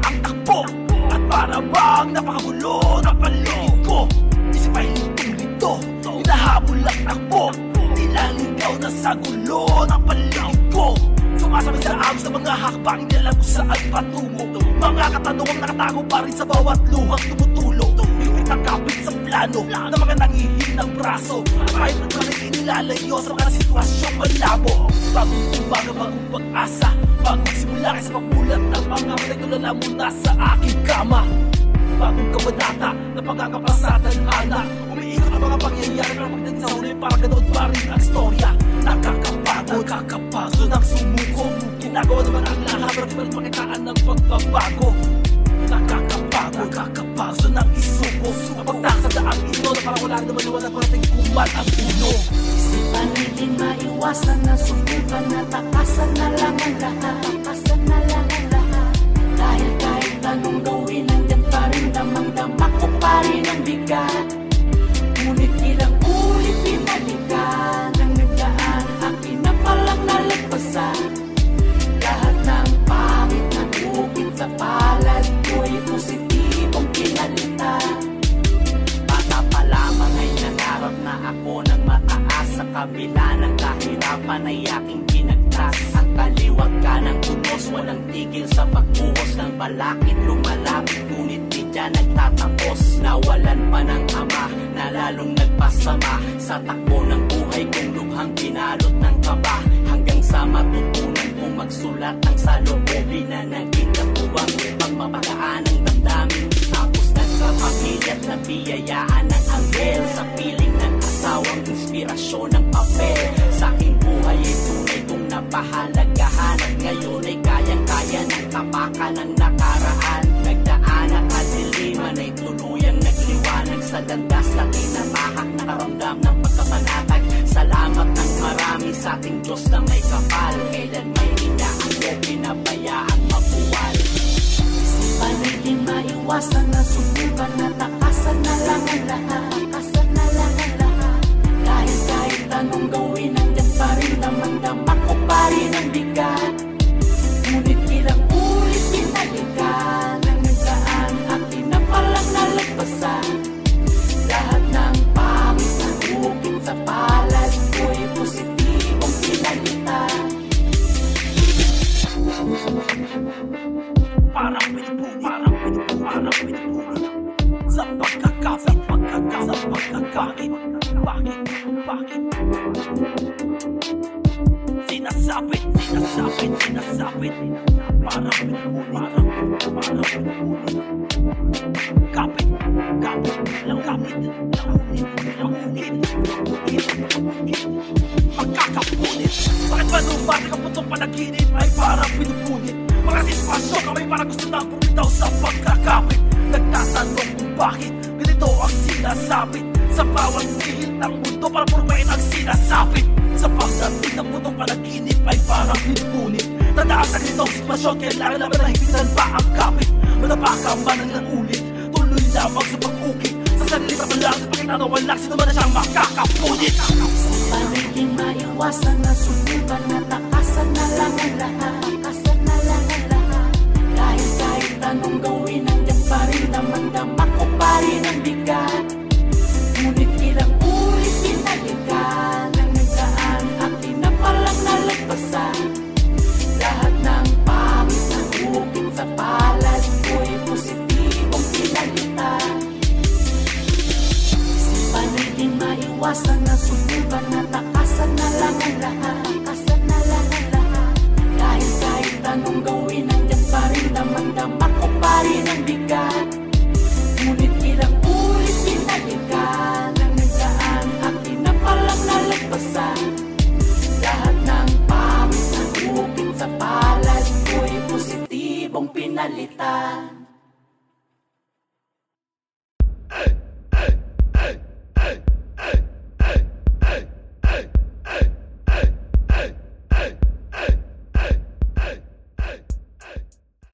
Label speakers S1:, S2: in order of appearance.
S1: ang takbo. At para bang napakagulo ng paligid ko, isip ay lito-lito, hinahabol ang takbo. Nilaligaw na sa gulo ng paligid ko, sumasabay sa agos ng mga hakbang, hindi alam kung saan patungo. Mga katanungang nakatago pa rin sa bawat luhang tumutulo. Iwit ang kapit sa plano ng mga nangihinang braso, kahit na rin inilalayo sa mga sitwasyong malabo. Bagong umaga, bagong pag-asa, bagong simula kasi pagmulat ng mga matay tulala muna sa aking kama. Bagong kabanata na pagkakapas sa tadhana, umiikot ang mga pangyayari pero pagdating sa huli parang ganoon pa rin ang storya. Nakakapagod ang sumuko, ginagawa naman ang lahat pero di pa rin pakitaan ng pagbabago. Nakakapagod ang isuko, kapagtak sa daang ito na parang wala naman liwanag parating kuman ang ulo.
S2: Isipan ay di maiwasan na subukan na takasan na lang ang lahat, takasan na lang ang lahat. Dahil kahit anong gawin nandyan pa rin, damang-dama ko pa rin ang bigat. Ngunit ilang ulit pinalikan ang nagdaan, akin na palang nalagpasan. Lahat ng pangit na ukit sa palad ko'y positibong pinalitan. Bata pa lamang ay nangarap na ako ng mataas, sa kabila ng kahirapan ay aking pinagtas. Ang kaliwag ka ng unos, walang tigil sa pagbuhos ng balakid, lumalapit ngunit di dyan nagtatapos. Nawalan pa ng ama na lalong nagpasama sa takbo ng buhay kong lubhang pinalot ng kaba, hanggang sa matutunan kong magsulat ng saloobin na naging kabuwang upang mapagaan ang damdamin. Tapos nagkapamilyat na biyayaan ng anghel, sa piling ng asawang inspirasyon ng papel. Sa aking buhay ay tunay kong napahalagahan, at ngayon ay kayang-kaya ng tapakan ng nakaraan. Nagdaan at kadiliman ay tuluyang nagliwanag sa landas na tinatahak, nakaramdam ng pagkapanatag. Salamat ng marami sa ating Diyos na may kapal, kailan may hinaan mo pinabayaang mabuwal. Isipan ay di maiwasan na subukan na takasan na lang ang lahat, takasan na lang ang lahat. Dahil kahit anong gawin nandyan pa rin, damang-dama ko pa rin ang bigat. Ngunit ilang ulit pinalikan ang nagdaan, akin na palang nalagpasan. Lahat ng pangit na ukit sa palad ko'y positibong pinalitan.
S1: Parang pinupuni sa pagkakapit, bakit sinasabit, parang pinupuni, kapit, pagkakapunit. Bakit ba nung bati ka putong panaginip ay parang pinupunit? Mga sitwasyon kami parang gusto na bumitaw sa pagkakapit. Nagtatanong kung bakit ganito ang sinasabit. Sa bawat gilid ng mundo parang purmain ang sinasabit. Sa pagdating ng putong panaginip ay parang pinupunit. Tandaan sa ganitong sitwasyon, kailangan naman na hipitan pa ang kapit. Manapaka man ang ilang ulit, tuloy lamang sa pag-ukit. Sa sarili pa lang sa pakinanawalan, sino man na siyang makakapunit.
S2: Isipan ay di maiwasan na subukan na takasan na lang ang lahat, takasan na lang ang lahat. Dahil kahit anong gawin nandyan pa rin, damang-dama ko pa rin ang bigat. Ngunit ilang ulit pinalikan ang nagdaan, akin na palang nalagpasan. Lahat ng pangit na ukit sa palad ko'y positibong pinalitan. Isipan ay di maiwasan na subukan na takasan na lang ang lahat, takasan na lang ang lahat. Dahil kahit anong gawin nandyan pa rin, damang-dama ko pa rin